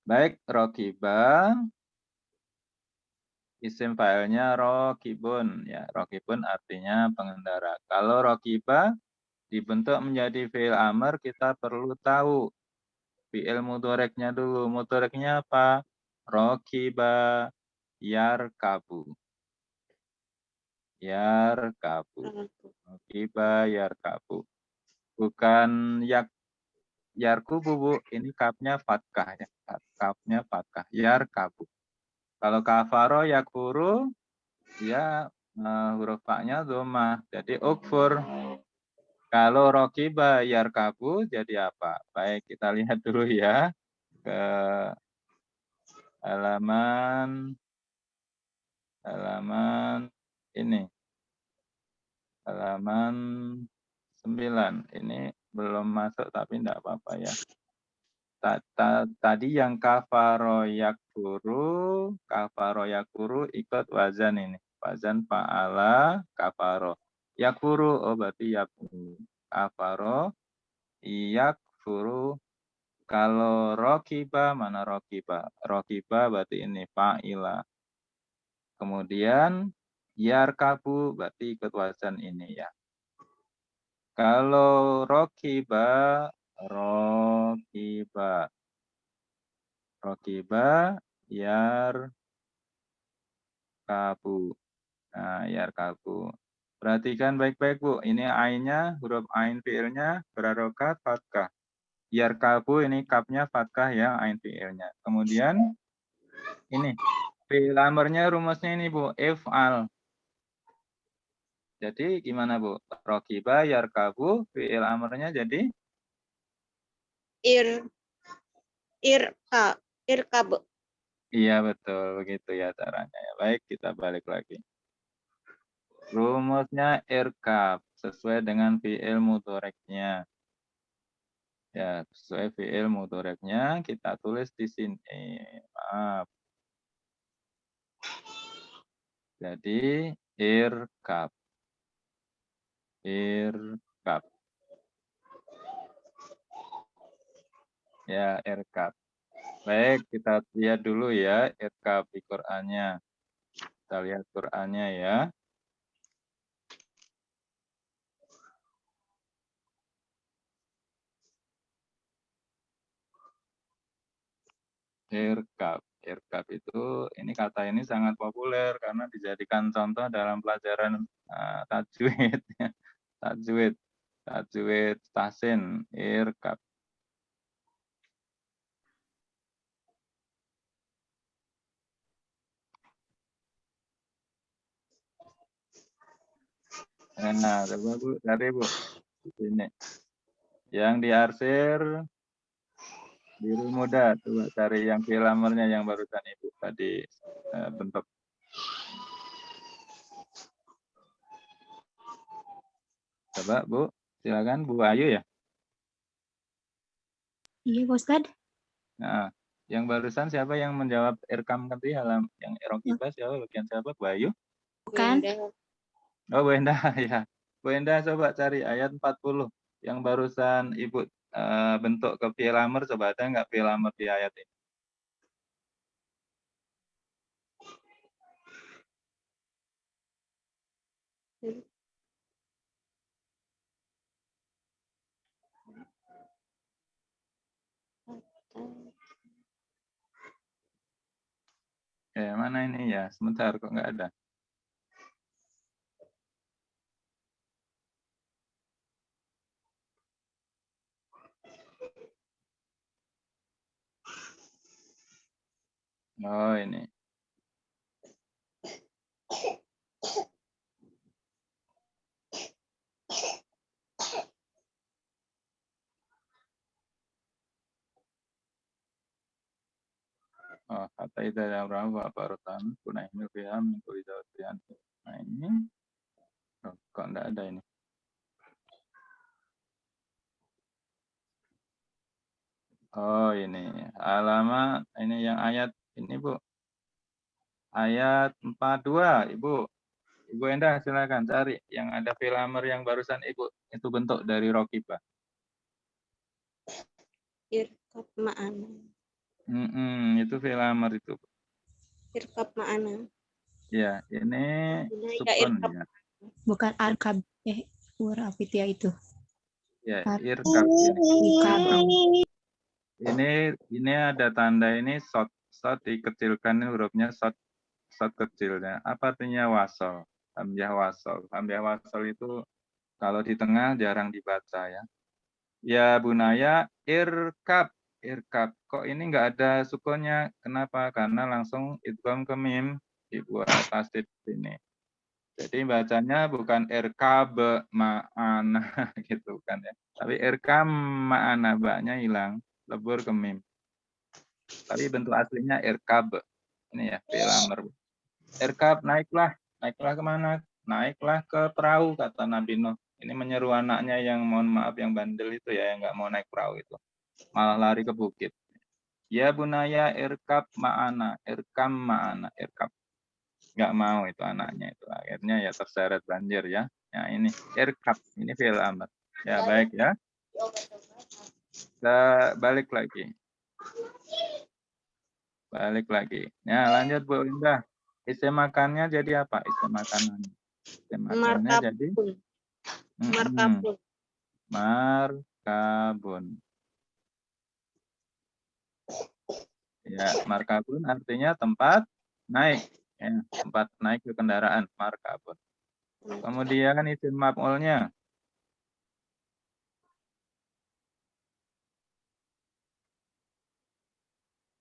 Baik, rokiba. Isim fa'ilnya rokibun. Ya, rokibun artinya pengendara. Kalau rokiba dibentuk menjadi fi'il amr, kita perlu tahu fi'il mudhoreknya dulu. Mudhoreknya apa? Rokiba yarkabu. Yarkabu. Rokiba yarkabu. Bukan yarkubu, Bu. Ini kapnya fatkah ya. Kapnya fatkah. Yarkabu. Kalau kafaro yakfuru, dia huruf fa-nya dhammah. Jadi ukfur. Kalau rokiba yarkabu jadi apa? Baik, kita lihat dulu ya ke halaman ini. Halaman 9. Ini belum masuk tapi tidak apa-apa ya. Tadi yang kafaro yakfuru ikut wazan ini. Wazan fa'ala kafaro. Yakfuru, oh berarti yakfuru. Kafaro, yakfuru. Kalau rokiba, mana rokiba? Rokiba berarti ini fa'ila. Kemudian yarkabu berarti ikut wazan ini ya. Kalau rokiba yarkabu. Nah, yarkabu. Perhatikan baik-baik, Bu. Ini ainnya, huruf ain fiilnya berharokat fathah. Yarkabu ini kapnya fathah ya, ain fiilnya. Kemudian ini fiil amarnya rumusnya ini, Bu, if'al. Jadi gimana, Bu? Rokiba yarkabu fiil amarnya jadi irkab. iya betul begitu ya caranya ya. Baik, kita balik lagi. Rumusnya irkab sesuai dengan fiil mudhoreknya. Ya, sesuai fiil mudhoreknya kita tulis di sini. Maaf. Jadi irkab. Irkab. Ya, irkab. Baik, kita lihat dulu ya irkab di Qur'annya. Kita lihat Qur'annya ya. Irkab. Irkab itu ini kata ini sangat populer karena dijadikan contoh dalam pelajaran tajwid. Tajwid. Tajwid tahsin. Irkab. Nah, coba Bu, cari Bu. Di sini. Yang diarsir biru muda. Coba cari yang filamernya yang barusan Ibu tadi bentuk. Coba Bu, silakan Bu Ayu ya. Iya, Pak Ustadz. Nah, yang barusan siapa yang menjawab irkam tadi yang rokiba siapa bagian siapa? Bu Ayu? Bukan. Oh, Bu Endah ya. Bu Endah coba cari ayat 40 yang barusan Ibu bentuk ke filamer, coba ada nggak filamer di ayat ini? Mana ini ya? Sebentar kok nggak ada. Oh, ini. Oh, kata itu ada berapa parutan punah ini film kuliah. Nah ini kok enggak ada ini. Oh ini alamat ini yang ayat ini Bu. Ayat 42 Ibu. Ibu Endah silakan cari yang ada filamer yang barusan Ibu itu bentuk dari Rokiba. Irkab ma'ana. Itu fi'il amr itu. Irkab ma'ana. Ya, ini Bunaya sukun irkab. ya. Bukan arkab. Warafitia itu. Ya, irkab ini. Ikab. Ini ada tanda ini short dikecilkan ini hurufnya short kecilnya. Apa artinya wasol? Hamzah wasol. Hamzah wasol itu kalau di tengah jarang dibaca ya. Ya bunaya irkab. Kok ini nggak ada sukunnya? Kenapa? Karena langsung idgham ke mim dibuat tasdid ini. Jadi bacanya bukan irkab ma'ana gitu kan ya. Tapi irkam ma'ana, baknya hilang, lebur ke mim. Tapi bentuk aslinya irkab. Ini ya fi'il amr. Irkab, naiklah. Naiklah kemana? Naiklah ke perahu, kata Nabi Nuh. Ini menyeru anaknya yang mohon maaf yang bandel itu ya, yang nggak mau naik perahu itu. Malah lari ke bukit. Ya bunaya irkab ma'ana. Irkam ma'ana. Irkab. Nggak mau itu anaknya itu. Akhirnya ya terseret banjir ya. Ya ini irkab. Ini fi'il amr. Ya baik ya. Kita balik lagi. Balik lagi. Ya lanjut Bu Indah. Isim makannya jadi apa? Isim makanannya. Isim makannya jadi Markabun. markabun. Ya, markabun artinya tempat naik. Ya, tempat naik ke kendaraan, markabun. Kemudian isim maf'ulnya.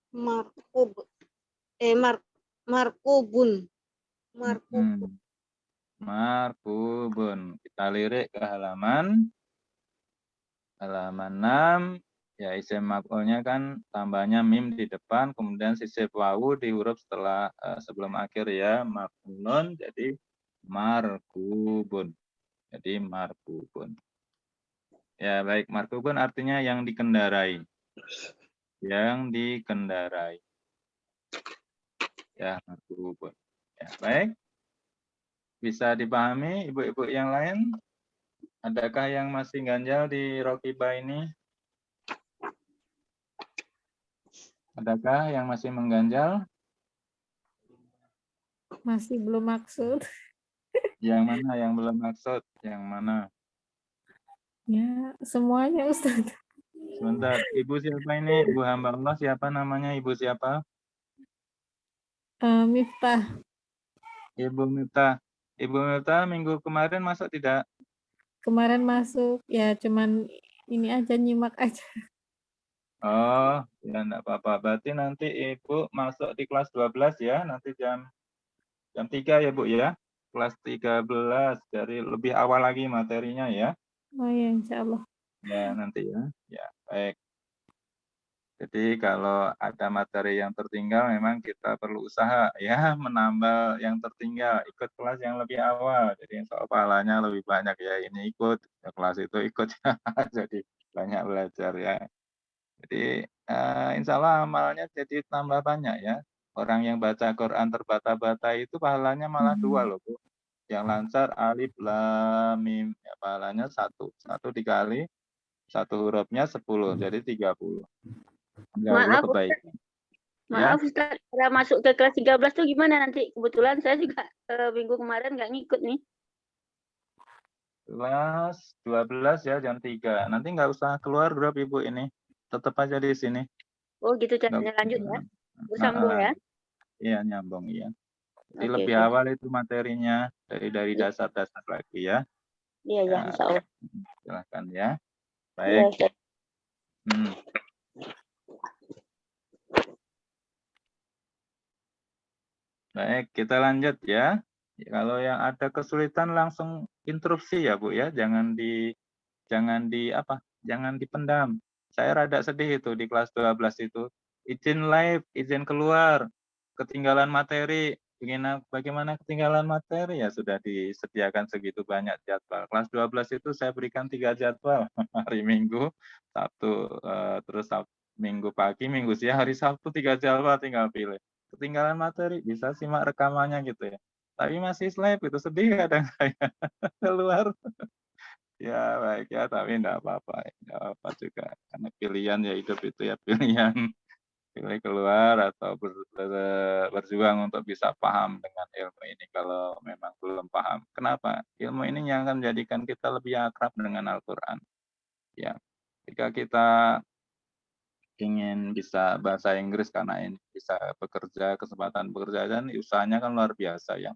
Markub. Markubun. Markubun. Markubun. Kita lirik ke halaman 6. Ya, isim maf'ulnya kan tambahnya mim di depan, kemudian sisip wawu di huruf setelah sebelum akhir ya, maf'ulun jadi markubun. Jadi markubun. Ya, baik, markubun artinya yang dikendarai. Yang dikendarai. Ya, markubun. Ya, baik. Bisa dipahami ibu-ibu yang lain? Adakah yang masih ganjal di Rokiba ini? Adakah yang masih mengganjal? Masih belum maksud. Yang mana yang belum maksud? Yang mana? Ya, semuanya Ustaz. Sebentar, ibu siapa ini? Ibu hamba Allah siapa namanya? Ibu siapa? Miftah. Ibu Miftah. Ibu Miftah minggu kemarin masuk tidak? Kemarin masuk, ya cuman ini aja, nyimak aja. Oh, ya enggak apa-apa. Berarti nanti ibu masuk di kelas 12 ya, nanti jam 3 ya Bu ya. Kelas 13 dari lebih awal lagi materinya ya. Oh ya, insya Allah. Ya, nanti ya. Ya, baik. Jadi kalau ada materi yang tertinggal memang kita perlu usaha ya menambal yang tertinggal, ikut kelas yang lebih awal. Jadi insya Allah pahalanya lebih banyak ya. Ini ikut, ya kelas itu ikut jadi banyak belajar ya. Jadi insya Allah amalnya jadi tambah banyak ya. Orang yang baca Quran terbata-bata itu pahalanya malah 2 loh Bu. Yang lancar alif lam mim ya, pahalanya 1. 1 dikali 1 hurufnya 10 jadi 30. 30 Maaf, kebaikan. Ya, maaf Ustaz, cara masuk ke kelas 13 tuh gimana nanti? Kebetulan saya juga minggu kemarin nggak ngikut nih. kelas 12 ya jam 3. Nanti nggak usah keluar grup Ibu ini. Tetap aja di sini. Oh gitu Nggak, caranya, lanjut ya. Bersambung ya. iya nyambung ya. Jadi Oke, lebih oke. awal itu materinya dari dasar-dasar lagi ya. Iya, ya, Ya, insya Allah. silahkan ya. Iya, Baik. Ustaz. Baik, kita lanjut ya. Kalau yang ada kesulitan langsung interupsi ya Bu ya. Jangan dipendam. Saya rada sedih itu di kelas 12 itu. Izin live, izin keluar, ketinggalan materi. Bagaimana ketinggalan materi? Ya sudah disediakan segitu banyak jadwal. Kelas 12 itu saya berikan 3 jadwal. Hari Minggu, Sabtu, terus Minggu pagi, Minggu siang, hari Sabtu 3 jadwal tinggal pilih. Ketinggalan materi, bisa simak rekamannya gitu ya. Tapi masih live itu sedih kadang saya keluar. Ya baik ya, tapi enggak apa-apa juga. Karena pilihan ya hidup itu ya pilihan. pilih keluar atau berjuang untuk bisa paham dengan ilmu ini kalau memang belum paham. Kenapa? Ilmu ini yang akan menjadikan kita lebih akrab dengan Al-Quran. Ya, jika kita ingin bisa bahasa Inggris karena ini bisa bekerja, kesempatan pekerjaan, usahanya kan luar biasa ya.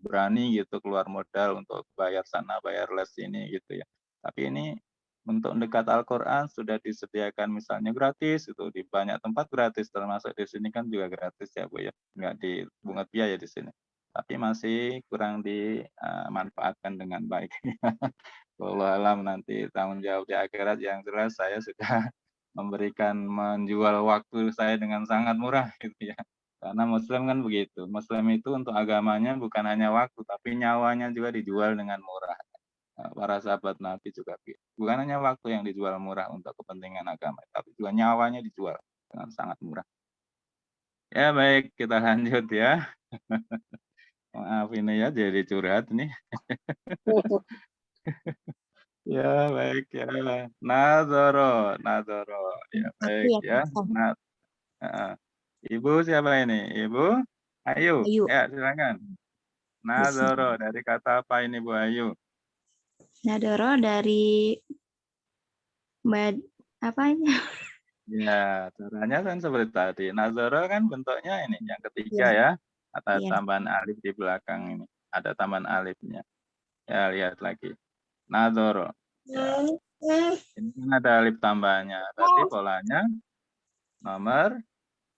Berani gitu keluar modal untuk bayar sana, bayar les ini gitu ya. Tapi ini untuk dekat Al-Quran sudah disediakan misalnya gratis, itu di banyak tempat gratis, termasuk di sini kan juga gratis ya Bu ya, nggak dibungut biaya di sini. Tapi masih kurang dimanfaatkan dengan baik. Wallahu alam nanti tanggung jawab di akhirat yang jelas saya sudah menjual waktu saya dengan sangat murah gitu ya. Karena Muslim kan begitu. Muslim itu untuk agamanya bukan hanya waktu, tapi nyawanya juga dijual dengan murah. Para sahabat Nabi juga bukan hanya waktu yang dijual murah untuk kepentingan agama, tapi juga nyawanya dijual dengan sangat murah. Ya baik, kita lanjut ya. Maaf ini ya jadi curhat nih. Ya baik ya. Nazoro. Ya Aku baik ya, ya. Kak. Ibu siapa ini? Ibu Ayu. Ayu. Ya silakan. Nazoro dari kata apa ini Bu Ayu? Nadoro dari apa ini? Ya, caranya kan seperti tadi. Nazoro kan bentuknya ini yang ketiga ya. Ada Iya. tambahan alif di belakang ini. Ada tambahan alifnya. Ya, lihat lagi. Nazoro. Ya. Ini kan ada alif tambahannya. Berarti polanya nomor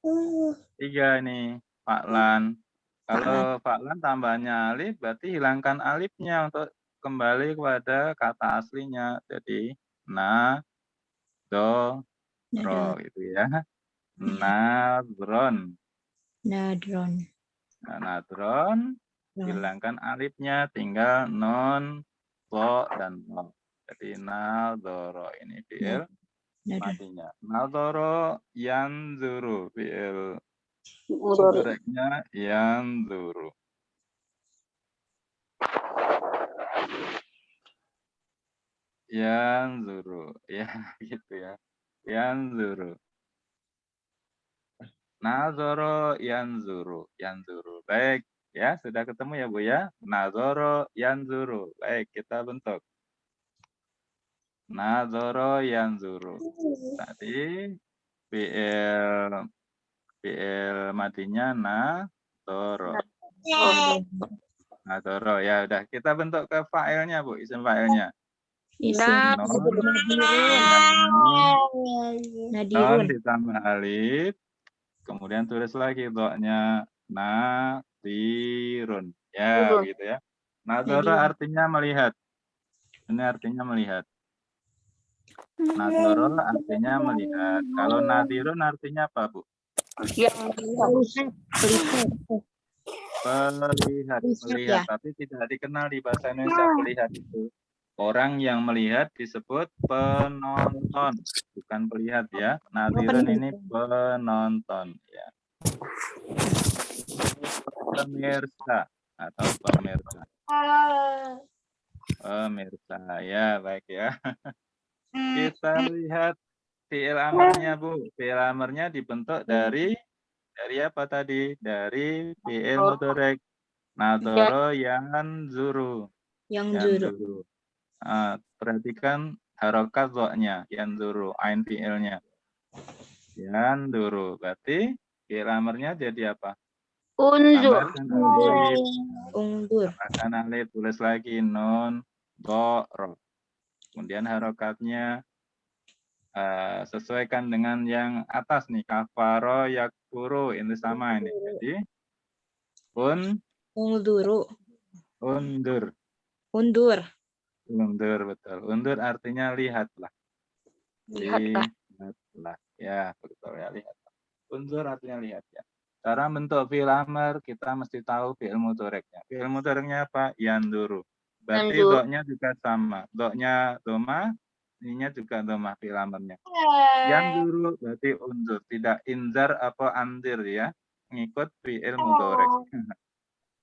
3 nih. Fa'lan. Kalau fa'lan tambahnya alif, berarti hilangkan alifnya untuk kembali kepada kata aslinya. Jadi, na, do, ro gitu ya. Nadron. Nadron. Nah, nadron, hilangkan alifnya, tinggal non, to, dan no. Jadi nadoro ini fi'il matinya. Nadoro yanzuru fi'il mudhari'nya yanzuru. Yanzuru. Ya, gitu ya. Yanzuru. Nazoro yanzuru. Yanzuru. Baik. Ya, sudah ketemu ya Bu ya. Nazoro yanzuru. Baik, kita bentuk. Nazoro yanzuru. Tadi fi'il matinya nazoro. Nazoro. Ya udah, kita bentuk ke fa'ilnya Bu, isim fa'ilnya. Isim. Non ditambah alif. Kemudian tulis lagi doknya nadirun. Ya, gitu ya. Nadoro artinya melihat. Ini artinya melihat. Nadoro artinya melihat. Kalau nadirun artinya apa, Bu? Melihat, tapi tidak dikenal di bahasa Indonesia melihat itu. Orang yang melihat disebut penonton, bukan pelihat ya. Nadirun ini penonton ya. Pemirsa atau pemirsa. Pemirsa ya, baik ya. Kita lihat fi'il amarnya Bu. Fi'il amarnya dibentuk dari apa tadi? Dari fi'il mudhari'. Nadoro yanzuru. Yanzuru. Perhatikan harokat dha-nya, yanzuru, ain fi'ilnya. Yanzuru. Berarti fi'il amarnya jadi apa? Unzur. Tambahkan alif. Unzur. Tambahkan alif, tulis lagi nun, do, ro. Kemudian harokatnya sesuaikan dengan yang atas nih, kafaro yakfuru, ini sama ini. Jadi Unzuru. undur. Undur, betul. Undur artinya lihatlah. Lihatlah. Ya, betul ya, lihatlah. Undur artinya lihat ya. Cara bentuk fi'il amr kita mesti tahu fi'il mudhari'nya. Fi'il mudhari'nya apa? Yanduru. Berarti do-nya juga sama. Do-nya doma, ininya juga doma fi'il amrnya. Yanduru berarti undur, tidak inzar apa andir ya. Ngikut fi'il mudhari'.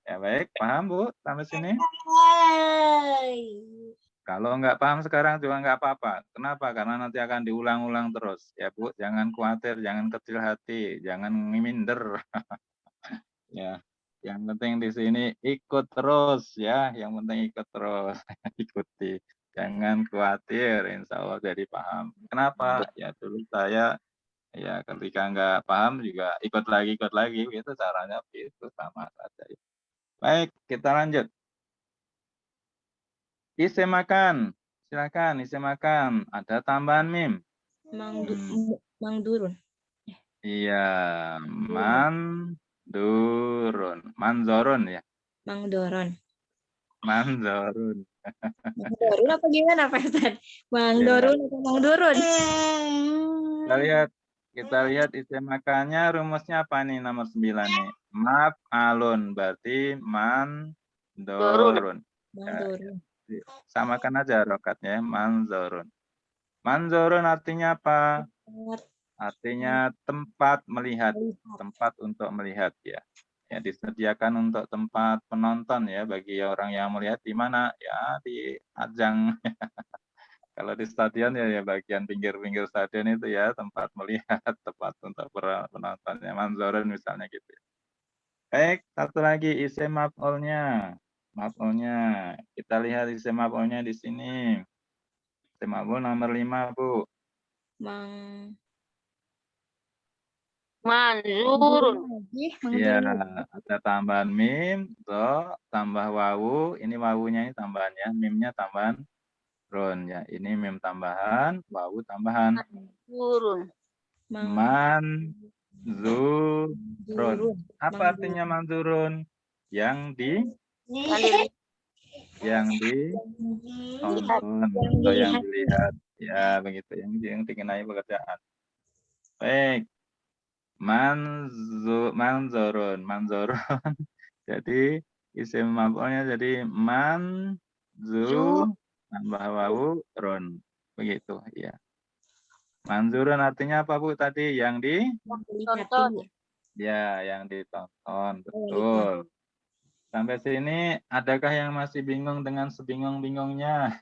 Ya baik, paham Bu sampai sini? Kalau nggak paham sekarang juga nggak apa-apa. Kenapa? Karena nanti akan diulang-ulang terus. Ya Bu, jangan khawatir, jangan kecil hati, jangan minder. Ya, yang penting di sini ikut terus ya. Yang penting ikut terus, ikuti. Jangan khawatir, insya Allah jadi paham. Kenapa? Ya dulu saya ya ketika nggak paham juga ikut lagi, itu caranya itu sama saja. Baik, kita lanjut. Isi makan. Silakan isi makan. Ada tambahan mim. Mangdurun. Iya, manzorun ya. Mangdoron. Manzorun. Mangdorun apa gimana Pak Ustaz? Mangdorun atau mangdurun? Kita lihat isi makannya, rumusnya apa nih nomor 9 nih? Maf'alun, berarti mandorun. Mangdorun. Samakan aja rokatnya, manzorun. Manzorun artinya apa? Artinya tempat melihat, tempat untuk melihat ya. Ya disediakan untuk tempat penonton ya bagi orang yang melihat di mana ya di ajang. Kalau di stadion ya bagian pinggir-pinggir stadion itu ya tempat melihat, tempat untuk penontonnya. Manzorun misalnya gitu. Baik, satu lagi isim maf'ulnya. Maf'ulnya. Kita lihat isim maf'ulnya di sini. Isim maf'ul nomor 5, Bu. Manzurun. Iya, ada tambahan mim, do, tambah wawu. Ini wawunya ini tambahan ya. Mimnya tambahan ron ya. Ini mim tambahan, wawu tambahan. Manzurun. Manzurun. Apa artinya manzurun? Yang ditonton atau yang dilihat. Ya, begitu. Yang dikenai pekerjaan. Baik. Manzurun. Jadi isim maf'ulnya jadi tambah wawu ron. Begitu ya. Manzurun artinya apa Bu tadi? Yang Tonton. ya, yang ditonton. Betul. Sampai sini adakah yang masih bingung dengan sebingung-bingungnya?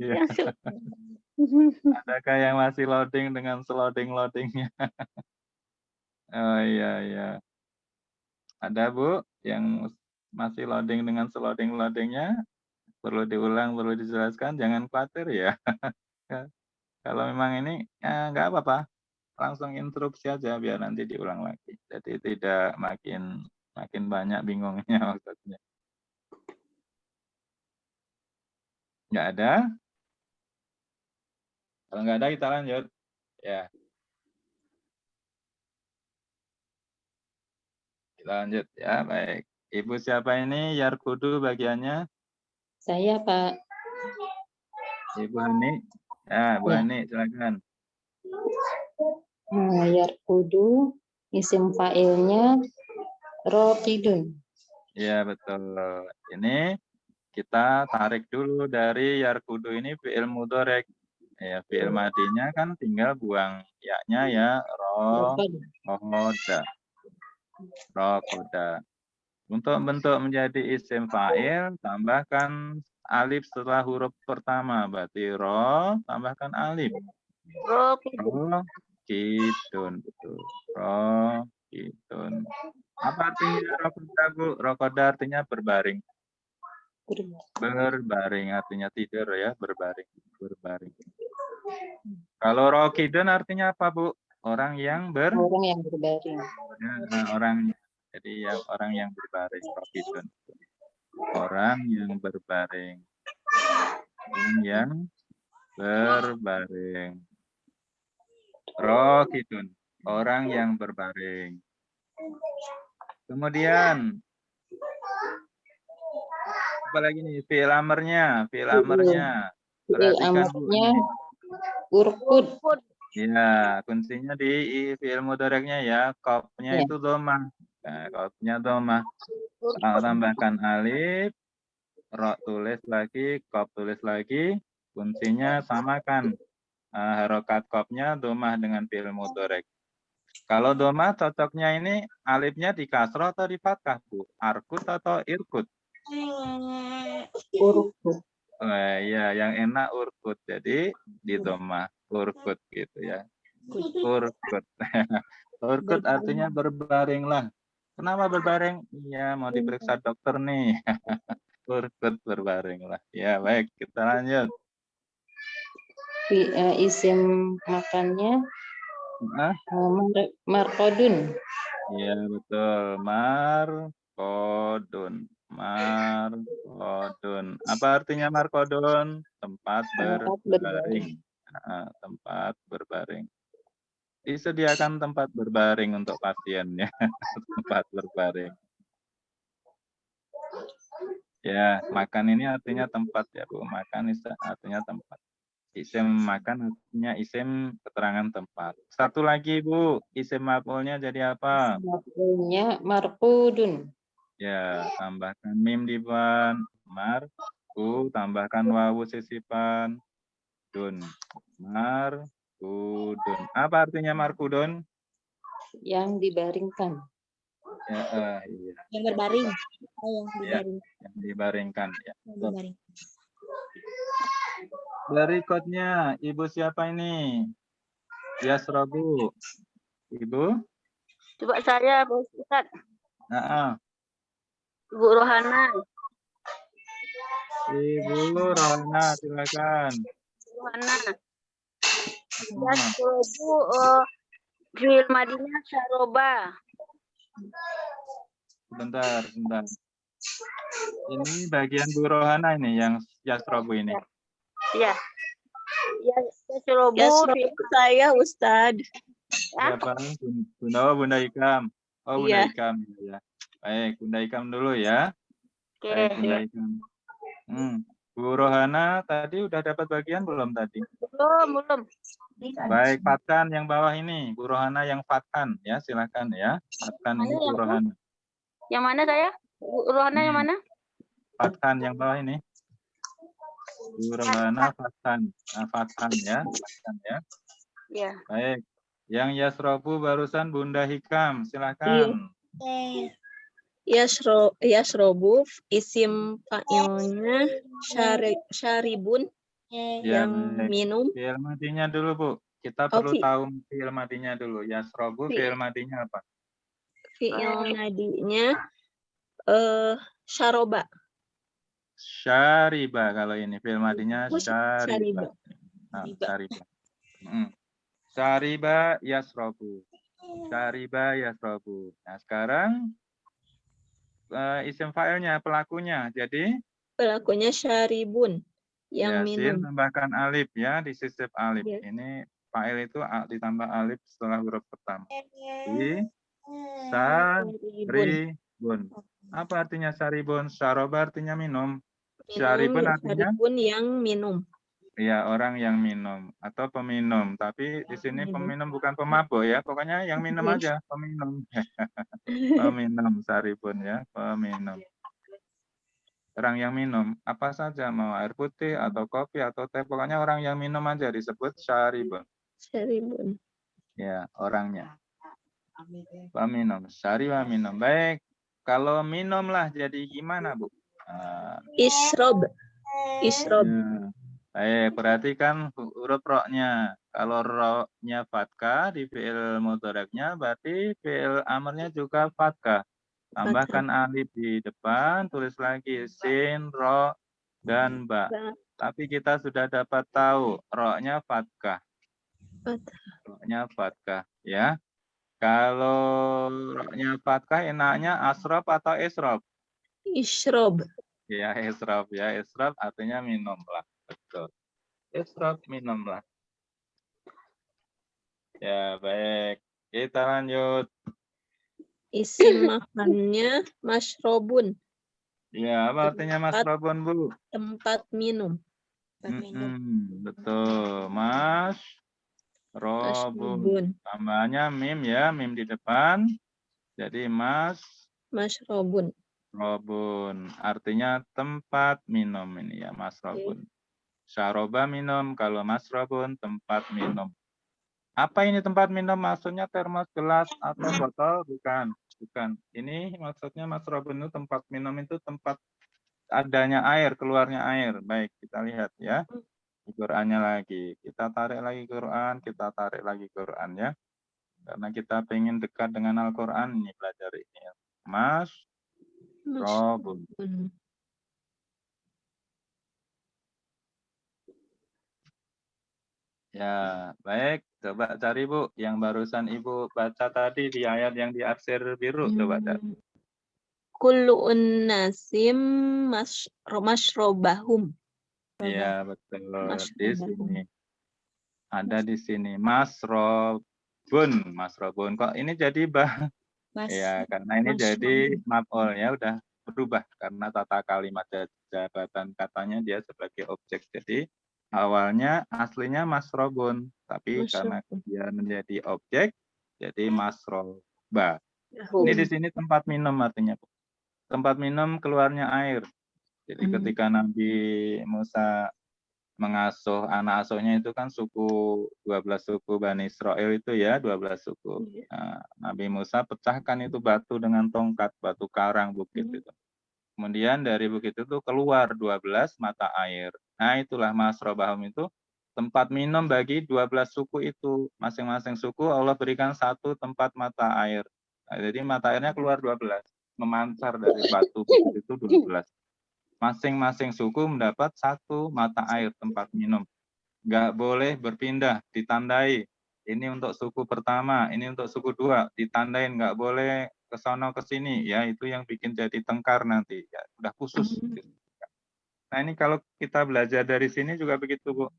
Ya. Adakah yang masih loading dengan seloding-loadingnya? Oh iya. Ada Bu yang masih loading dengan seloding-loadingnya? Perlu diulang, perlu dijelaskan, jangan khawatir ya. Kalau memang ini ya nggak apa-apa, langsung instruksi aja biar nanti diulang lagi. Jadi tidak makin banyak bingungnya maksudnya. Nggak ada? Kalau nggak ada kita lanjut. Ya. Kita lanjut ya, baik. Ibu siapa ini? Yarkudu bagiannya? Saya Pak. Ibu Hani. Ya, Bu Ya. Hani silakan. Yarkudu, isim fa'ilnya Rokidun. Ya, betul. Ini kita tarik dulu dari yarkudu ini fi'il mudhari'. Ya, fi'il madinya kan tinggal buang ya-nya ya, rokoda. Untuk bentuk menjadi isim fa'il, tambahkan alif setelah huruf pertama. Berarti ro, tambahkan alif. Rokidun. Betul. Rokidun. Apa artinya rokoda, Bu? Rokoda artinya berbaring. Berbaring artinya tidur ya, berbaring. Kalau rokidun artinya apa, Bu? Orang yang berbaring. Jadi orang yang berbaring, rokidun. Orang yang berbaring. Rokidun. Orang yang berbaring. Kemudian apa lagi nih? Fi'il amarnya. Fi'il amarnya urkud. Ya, kuncinya di fi'il mudhari'nya ya. Qafnya itu dhammah. Nah, qafnya dhammah. Tambahkan alif, ro tulis lagi, qaf tulis lagi. Kuncinya samakan. Harokat qafnya dhammah dengan fi'il mudhari'. Kalau dhammah cocoknya ini alifnya di kasroh atau di fathah, Bu? Arkut atau irkut? Urkut. Ya, yang enak urkut. Jadi di domah urkut gitu ya. Urkut. Urkut artinya berbaringlah. Kenapa berbaring? Iya, mau diperiksa dokter nih. Urkut berbaringlah. Ya, baik, kita lanjut. Isim makannya Hah? markodun. Iya, betul. Markodun. Markodun. Apa artinya markodun? Tempat Tempat berbaring. Tempat berbaring. Disediakan tempat berbaring untuk pasiennya. Tempat berbaring. Ya, makan ini artinya tempat ya, Bu. Makan artinya tempat. Isim makan artinya isim keterangan tempat. Satu lagi, Bu. Isim maf'ulnya jadi apa? Maf'ulnya markudun. Ya, tambahkan mim di depan. Marku, tambahkan wawu sisipan. Dun. Markudun. Apa artinya markudun? Yang dibaringkan. Ya, iya. Yang berbaring. Yang Ya, dibaring. yang dibaringkan. Ya. Yang dibaring. Berikutnya, Ibu siapa ini? Yasrobu. Ibu? Coba saya, Pak Ustaz. Nah, Ibu Rohana. Ibu Rohana, silakan. Rohana. Yasrobu fi'il madinya syaroba. Sebentar. Ini bagian Bu Rohana ini yang Yasrobu ini. Ya. Yasrobu saya Ustad. Siapa? Bunda Ikam. Oh, Bunda Iya. Ikam. Ya. Baik, Bunda Ikam dulu ya. Baik, Oke. Bunda Ikam. Bu Rohana tadi udah dapat bagian belum tadi? Belum. Baik, Fatkan yang bawah ini. Bu Rohana yang Fatkan ya, silakan ya. Fatkan ini Bu Rohana. Yang mana saya? Bu Rohana yang mana? Fatkan yang bawah ini. Bu Rohana Fatkan. Nah, Fatkan ya. Fatkan ya. Iya. Baik. Yang Yasrobu barusan Bunda Hikam, silakan. Yasrobu isim fa'ilnya syaribun Ya, yang baik. minum. Fi'il madinya dulu, Bu. Kita perlu tahu fi'il madinya dulu. Yasrobu fi'il madinya apa? Fi'il madinya syaroba. Syariba kalau ini fi'il madinya syariba. Syariba. Nah, syariba. Syariba yasrobu. Syariba yasrobu. Nah, sekarang isim fa'ilnya, pelakunya. Jadi Pelakunya syaribun yang ya, sin minum. tambahkan alif ya, disisip alif. Ya. Ini fa'il itu ditambah alif setelah huruf pertama. Saribun. Apa artinya saribun? Saroba artinya minum. Syaribun artinya Syaribun yang minum. ya, orang yang minum atau peminum. Tapi di sini peminum bukan pemabuk ya. Pokoknya yang minum aja, peminum. Peminum saribun ya, peminum. Orang yang minum apa saja, mau air putih atau kopi atau teh, pokoknya orang yang minum aja disebut syaribun. Syaribun. Ya, orangnya. Peminum, syariba minum. Baik, kalau minumlah jadi gimana, Bu? Isrob. Isrob. Ya. Baik, perhatikan huruf roknya. Kalau roknya fathah di fi'il mudhari'nya, berarti fi'il amarnya juga fathah. Tambahkan alif di depan, tulis lagi sin, ro, dan ba. Tapi kita sudah dapat tahu roknya fathah. Roknya fathah, ya. Kalau roknya fathah enaknya asrob atau isrob? Isrob. Ya, isrob ya. Isrob artinya minumlah. Betul. Isrob minumlah. Ya, baik. Kita lanjut. Isim makannya masrobun. Ya, apa artinya masrobun, Bu? Tempat minum. Betul. Mas robun. Tambahnya mim ya, mim di depan. Jadi masrobun. Robun. Artinya tempat minum ini ya, masrobun. Syaroba minum, kalau masrobun tempat minum. Apa ini tempat minum? Maksudnya termos, gelas, atau botol? Bukan. Bukan. Ini maksudnya masrobun itu tempat minum itu tempat adanya air, keluarnya air. Baik, kita lihat ya. Di Qurannya lagi. Kita tarik lagi Quran, kita tarik lagi Quran ya. Karena kita pengen dekat dengan Al-Quran ini belajar ini. Mas Robun. Ya, baik. Coba cari Bu, yang barusan Ibu baca tadi di ayat yang diarsir biru. Coba cari. Kullu unnasim mashrobahum. Iya, betul. Di Mashrobahum. sini. Ada di sini. Mas Robun. Kok ini jadi Mas, ya, karena ini jadi maf'ul ya, udah berubah. Karena tata kalimat jabatan katanya dia sebagai objek. Jadi awalnya aslinya masrobun. Tapi karena dia menjadi objek, jadi masroba. Ini di sini tempat minum artinya. Tempat minum keluarnya air. Jadi ketika Nabi Musa mengasuh anak asuhnya itu kan 12 suku Bani Israel itu ya, 12 suku. Nah, Nabi Musa pecahkan itu batu dengan tongkat, batu karang bukit itu. Kemudian dari bukit itu keluar 12 mata air. Nah, itulah masrobahum itu tempat minum bagi 12 suku itu. Masing-masing suku Allah berikan satu tempat mata air. Nah, jadi mata airnya keluar 12, memancar dari batu bukit itu 12. Masing-masing suku mendapat satu mata air tempat minum. Nggak boleh berpindah, ditandai. Ini untuk suku pertama, ini untuk suku dua, ditandain. Nggak boleh ke sono ke sini. Ya, itu yang bikin jadi tengkar nanti. Ya, udah khusus. Nah, ini kalau kita belajar dari sini juga begitu, Bu.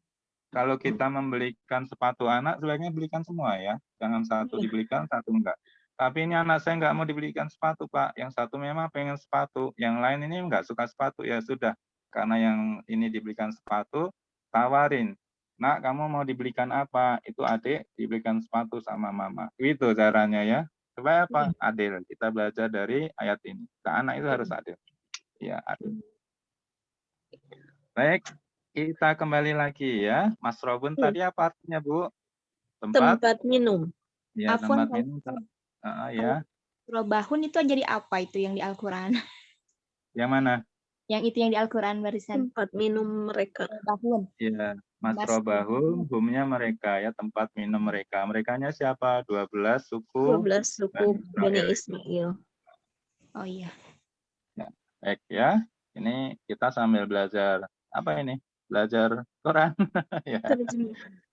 Kalau kita membelikan sepatu anak, sebaiknya belikan semua ya. Jangan satu dibelikan, satu enggak. Tapi ini anak saya nggak mau dibelikan sepatu, Pak. Yang satu memang pengen sepatu, yang lain ini nggak suka sepatu. Ya sudah, karena yang ini dibelikan sepatu, tawarin. Nak, kamu mau dibelikan apa? Itu adik dibelikan sepatu sama mama. Itu caranya ya. Supaya apa? Adil. Kita belajar dari ayat ini. Ke anak itu harus adil. Ya, adil. Baik, kita kembali lagi ya. Mas Robun tadi apa artinya, Bu? Tempat minum. Ya, Afwan, tempat minum. Ya. Mashrobahun itu jadi apa itu yang di Al-Quran? Yang mana? Yang itu yang di Al-Quran barusan. Tempat minum mereka. Mashrobahun. Ya, masrobahum, humnya mereka ya, tempat minum mereka. Merekanya siapa? 12 suku 12 suku Bani Ismail. Oh iya. Ya, baik ya. Ini kita sambil belajar apa ini? Belajar Quran. Ya.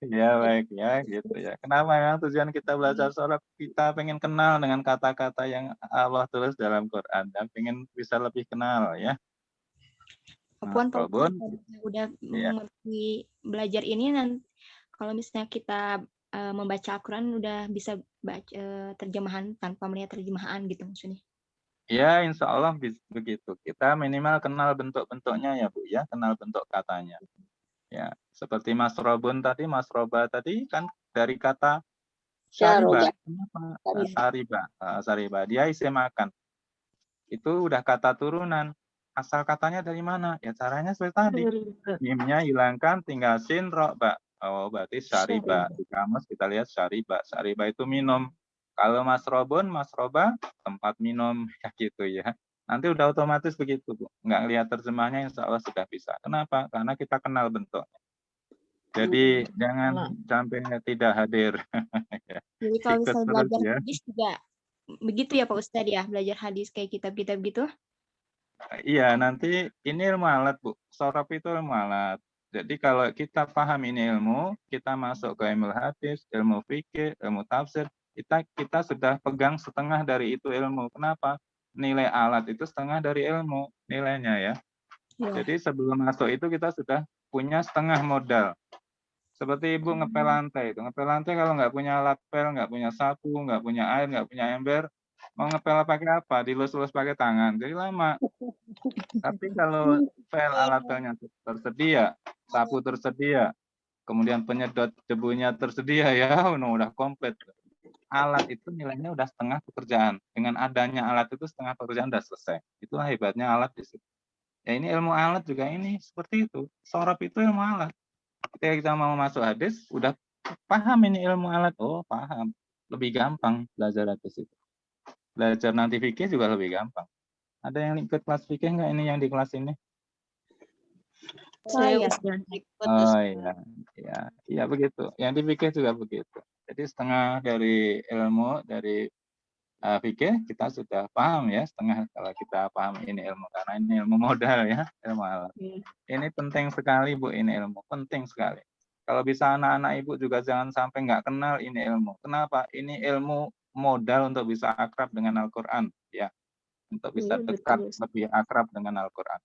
Ya, baik ya, gitu ya. Kenapa ya tujuan kita belajar surah? Kita pengen kenal dengan kata-kata yang Allah tulis dalam Quran dan pengen bisa lebih kenal ya. Apapun Mas Robun, udah ya. mengerti belajar ini, nanti kalau misalnya kita membaca Al-Quran udah bisa baca terjemahan tanpa melihat terjemahan gitu maksudnya. Ya, insya Allah begitu. Kita minimal kenal bentuk-bentuknya ya, Bu ya, kenal bentuk katanya. Ya, seperti Mas Robun tadi, Mas Roba tadi kan dari kata syariba. Kenapa? Sariba. Dia isi makan. Itu udah kata turunan. Asal katanya dari mana? Ya caranya seperti tadi. Mimnya hilangkan, tinggal sin, roba. Oh, berarti syariba. Di kamus kita lihat syariba. Syariba itu minum. Kalau Mas Robun, Mas Roba, tempat minum. Ya gitu ya. Nanti udah otomatis begitu, Bu. Nggak lihat terjemahnya, insya Allah sudah bisa. Kenapa? Karena kita kenal bentuknya. Jadi jangan sampai tidak hadir. Jadi kalau Ikut misalnya terus belajar ya. hadis juga begitu ya Pak Ustadz ya, belajar hadis kayak kitab-kitab gitu. Iya, nanti ini ilmu alat, Bu. Sorab itu ilmu alat. Jadi kalau kita paham ini ilmu, kita masuk ke ilmu hadis, ilmu fikih, ilmu tafsir, kita sudah pegang setengah dari itu ilmu. Kenapa? Nilai alat itu setengah dari ilmu nilainya ya. Jadi sebelum masuk itu kita sudah punya setengah modal. Seperti Ibu ngepel lantai itu. Ngepel lantai kalau nggak punya alat pel, nggak punya sapu, nggak punya air, nggak punya ember, mau ngepel pakai apa? Dilus-lus pakai tangan. Jadi lama. Tapi kalau pel alat pelnya tersedia, sapu tersedia, kemudian penyedot debunya tersedia ya, udah komplit. Alat itu nilainya udah setengah pekerjaan. Dengan adanya alat itu setengah pekerjaan udah selesai. Itulah hebatnya alat di situ. Ya ini ilmu alat juga ini seperti itu. Sorab itu ilmu alat. Ketika kita mau masuk hadis, udah paham ini ilmu alat. Oh, paham. Lebih gampang belajar hadis itu. Belajar nanti fikih juga lebih gampang. Ada yang ikut kelas fikih nggak ini yang di kelas ini? Saya Saya Ustaz. Oh iya, iya begitu. Yang di fikih juga begitu. Jadi setengah dari ilmu dari fikih kita sudah paham ya, setengah kalau kita paham ini ilmu karena ini ilmu modal ya, ilmu alam. Iya. Ini penting sekali Bu, ini ilmu penting sekali. Kalau bisa anak-anak Ibu juga jangan sampai nggak kenal ini ilmu. Kenapa? Ini ilmu modal untuk bisa akrab dengan Al-Qur'an ya, untuk bisa Iya, dekat betul, Ustaz. lebih akrab dengan Al-Qur'an.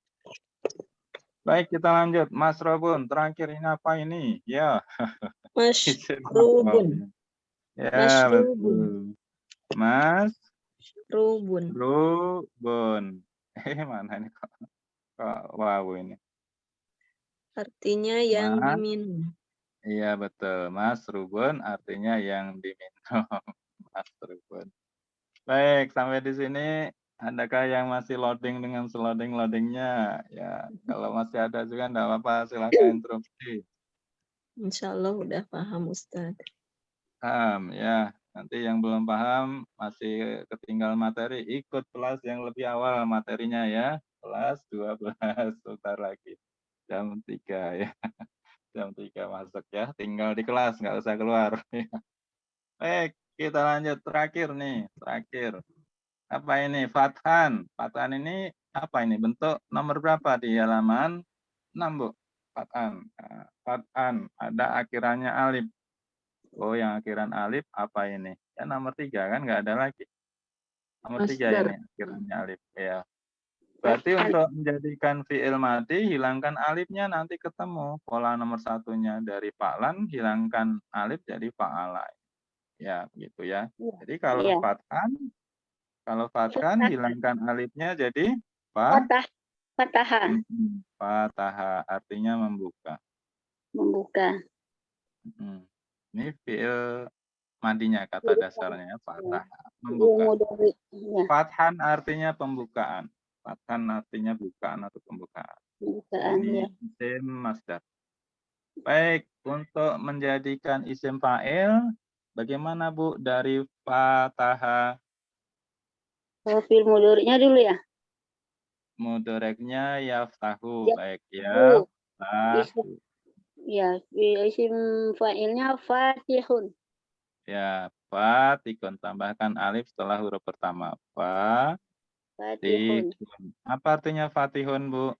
Baik, kita lanjut. Mas Robun, terakhir ini apa ini? Ya, isim Masrubun. maf'ul. Ya, Masrubun. betul. Mas Rubun. Rubun. Mana ini kok wow ini. Artinya yang Mas, diminum. iya betul. Mas Rubun artinya yang diminum. Mas Rubun. Baik, sampai di sini adakah yang masih loading dengan seloding-loadingnya? Ya, kalau masih ada juga enggak apa-apa, silakan interupsi. Insya Allah udah paham Ustaz. Paham ya. Nanti yang belum paham masih ketinggal materi, ikut kelas yang lebih awal materinya ya. Kelas 12 sebentar lagi. Jam 3 ya. Jam 3 masuk ya. Tinggal di kelas, nggak usah keluar. Baik, kita lanjut terakhir nih. Terakhir. Apa ini? Fathan. Fathan ini apa ini? Bentuk nomor berapa di halaman 6, Bu? Fathan. Nah, Fathan. Ada akhirannya alif. Oh, yang akhiran alif apa ini? Ya nomor 3 kan nggak ada lagi. Nomor 3 Masdar. ini akhirannya alif. Ya. Berarti untuk menjadikan fi'il madi hilangkan alifnya nanti ketemu. Pola nomor 1-nya dari fa'lan hilangkan alif jadi fa'ala. Ya, begitu ya. Jadi kalau Iya. fathan hilangkan alifnya jadi Fataha. fataha artinya membuka. Membuka. Ini fi'il madinya kata dasarnya fathah, Fi'il membuka. mudhari. Iya. Fathan artinya pembukaan. Fathan artinya bukaan atau pembukaan. Pembukaan Ini ya. isim masdar. Baik, untuk menjadikan isim fa'il bagaimana Bu dari fataha? Fi'il mudhari'nya dulu ya. Mudoreknya yaftahu. Ya. Baik ya. Isim, ya, isim fa'ilnya fatihun. Ya, fatihun. Tambahkan alif setelah huruf pertama. Fatihun. Apa artinya fatihun, Bu?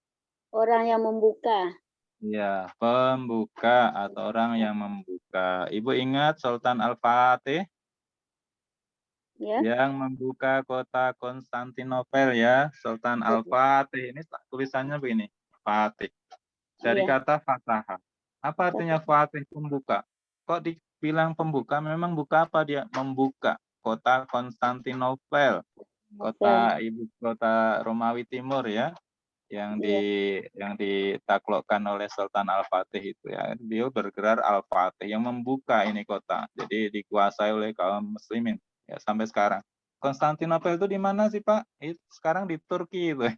Orang yang membuka. Ya, pembuka atau orang yang membuka. Ibu ingat Sultan Al-Fatih Ya. yang membuka kota Konstantinopel ya. Sultan Al-Fatih. Ini tulisannya begini. Fatih. Dari Iya. kata fataha. Apa artinya fatih? Pembuka. Kok dibilang pembuka? Memang buka apa dia? Membuka kota Konstantinopel. Kota ibu kota Romawi Timur ya. Yang ditaklukkan oleh Sultan Al-Fatih itu ya. Beliau bergerak Al-Fatih yang membuka ini kota. Jadi dikuasai oleh kaum muslimin ya sampai sekarang. Konstantinopel itu di mana sih Pak? Sekarang di Turki itu ya.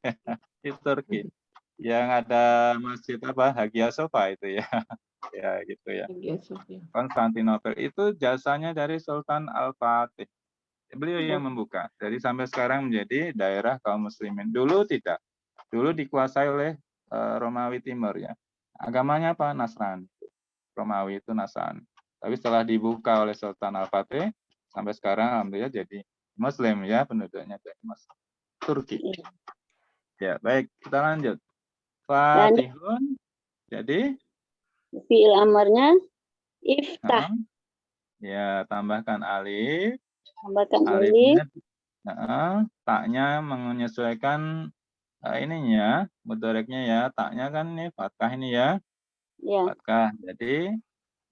Di Turki. Yang ada masjid apa? Hagia Sophia itu ya. Ya gitu ya. Konstantinopel itu jasanya dari Sultan Al-Fatih. Beliau yang membuka. Jadi sampai sekarang menjadi daerah kaum muslimin. Dulu tidak. Dulu dikuasai oleh Romawi Timur ya. Agamanya apa? Nasrani. Romawi itu Nasrani. Tapi setelah dibuka oleh Sultan Al-Fatih, sampai sekarang alhamdulillah jadi Muslim ya, penduduknya jadi Muslim. Turki. Ya, baik, kita lanjut. Fatihun. Jadi fi'il amarnya iftah. Ya, tambahkan alif. Tambahkan Alifnya alif. taknya menyesuaikan ininya, mudhoreknya ya. Taknya kan ini fathah ini ya. Ya. Fathah. Jadi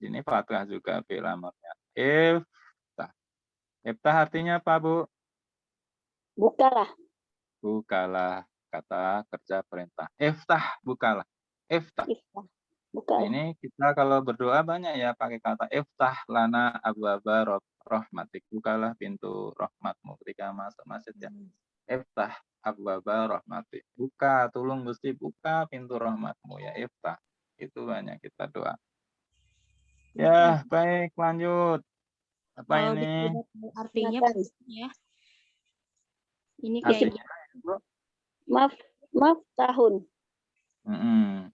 ini fathah juga fi'il amarnya. Iftah. Iftah artinya apa, Bu? Bukalah. Bukalah, kata kerja perintah. Iftah, bukalah. Iftah. Iftah. Bukalah. Ini kita kalau berdoa banyak ya pakai kata iftah lana abwaba rahmatik. Bukalah pintu rahmatmu ketika masuk masjid ya. Iftah abwaba rahmatik. Buka, tolong Gusti buka pintu rahmatmu ya iftah. Itu banyak kita doa. Ya, baik lanjut. Apa ini? Artinya ya. Ini Artinya, kayak Bu? Maaf, tahun.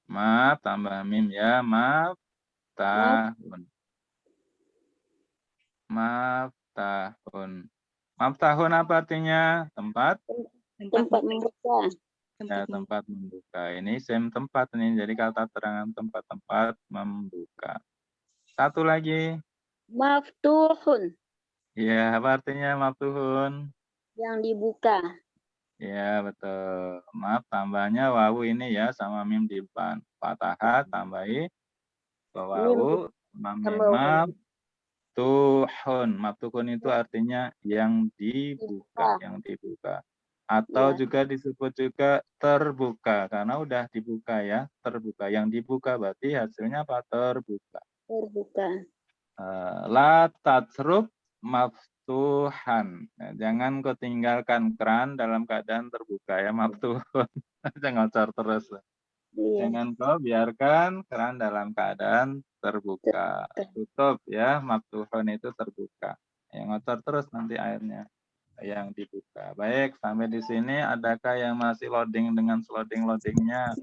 Maaf tambah mim ya, maaf tahun. Maaf tahun. Maaf tahun apa artinya? Tempat? Tempat membuka. Ya, tempat membuka. Ini isim tempat nih. Jadi kata terangan tempat-tempat membuka. Satu lagi. Maftuhun. Ya, apa artinya maftuhun? Yang dibuka. Ya, betul. Maaf, tambahnya wawu ini ya, sama mim di depan. Fathah, tambahi wawu, sama mim. Tambah wawu. Maftuhun. Maftuhun itu artinya yang dibuka, yang dibuka. Atau Ya. juga disebut juga terbuka, karena udah dibuka ya, terbuka. Yang dibuka berarti hasilnya apa? Terbuka. Terbuka. La tatruk maftuhan. Nah, jangan kau tinggalkan keran dalam keadaan terbuka ya, maftuhun. Jangan ngocor terus. Iya. Jangan kau biarkan keran dalam keadaan terbuka. Tutup ya, maftuhun itu terbuka. Yang ngocor terus nanti airnya yang dibuka. Baik, sampai di sini adakah yang masih loading dengan loadingnya?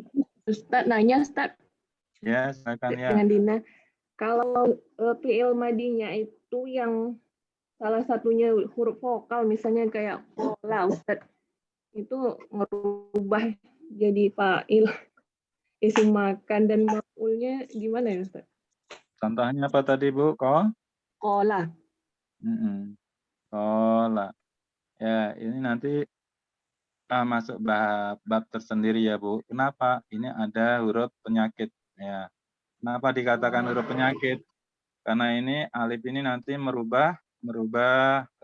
Ustadz nanya, Ustadz, Ya, silakan ya. dengan Dina. Kalau fi'il madinya itu yang salah satunya huruf vokal, misalnya kayak kola, Ustadz, itu ngerubah jadi fa'il, isim makan, dan maf'ulnya gimana ya, Ustadz? Contohnya apa tadi, Bu? Kola. Kola. Ya, ini nanti masuk bab tersendiri ya, Bu. Kenapa? Ini ada huruf penyakit. Ya. Kenapa dikatakan huruf penyakit? Karena ini alif ini nanti merubah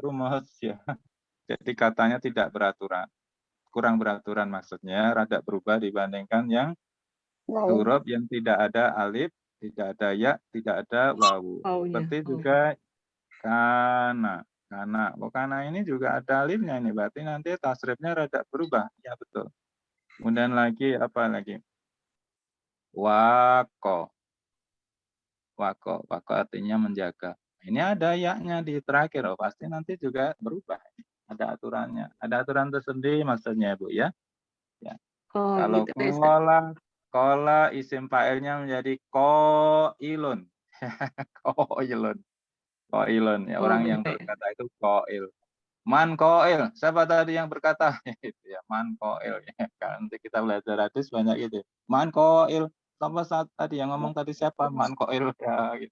rumus ya. Jadi katanya tidak beraturan. Kurang beraturan maksudnya, rada berubah dibandingkan yang huruf yang tidak ada alif, tidak ada ya, tidak ada wawu. Seperti juga kana. Karena ini juga ada alifnya ini, berarti nanti tasrifnya rada berubah. Ya betul. Kemudian lagi apa lagi? Wako. Wako artinya menjaga. Ini ada ya-nya di terakhir, pasti nanti juga berubah. Ada aturannya. Ada aturan tersendiri maksudnya, Bu ya. Ya. Kalau Gitu, kola isim fa'ilnya menjadi koilun. Koilun ya, orang yang berkata itu koil. Man koil, siapa tadi yang berkata? Itu ya, man koil. Ya, nanti kita belajar hadis banyak gitu. Man koil, sama saat tadi yang ngomong tadi siapa? Man koil ya gitu.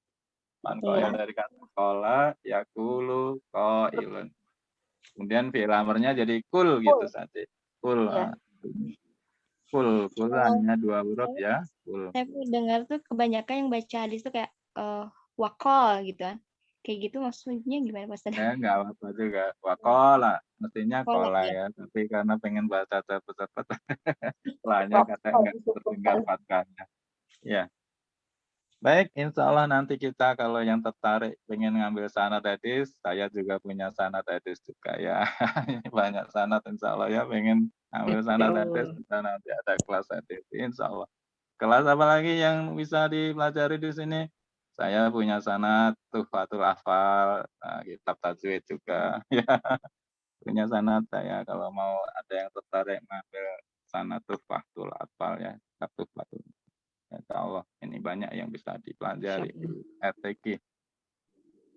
Man koil dari kata kola, yakulu, koilun. Kemudian fi'il amarnya jadi kul gitu saja. Kul. Ya. Kul hanya 2 huruf ya. Kul. Saya dengar tuh kebanyakan yang baca hadis tuh kayak wakol gitu kan. Kayak gitu maksudnya gimana Pak Ustadz? Ya enggak apa-apa juga. Wakola, mestinya Kola, kola ya. Tapi karena pengen baca cepet-cepet, lainnya kata enggak tertinggal fathahnya. Ya. Baik, insya Allah nanti kita kalau yang tertarik pengen ngambil sanad hadis, saya juga punya sanad hadis juga ya. Banyak sanad insya Allah ya, pengen ambil sanad hadis, kita nanti ada kelas hadis, insya Allah. Kelas apa lagi yang bisa dipelajari di sini? Saya punya sanad Tuhfatul Ahfal, kitab tajwid juga. Ya, punya sanad saya kalau mau ada yang tertarik ngambil sanad Tuhfatul Ahfal ya, kitab Tuhfatul. Insya Allah ini banyak yang bisa dipelajari di RTQ.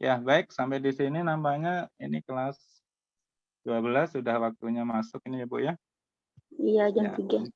Ya baik, sampai di sini nampaknya ini kelas 12 sudah waktunya masuk ini ya Bu ya. Iya, jam Ya. 3.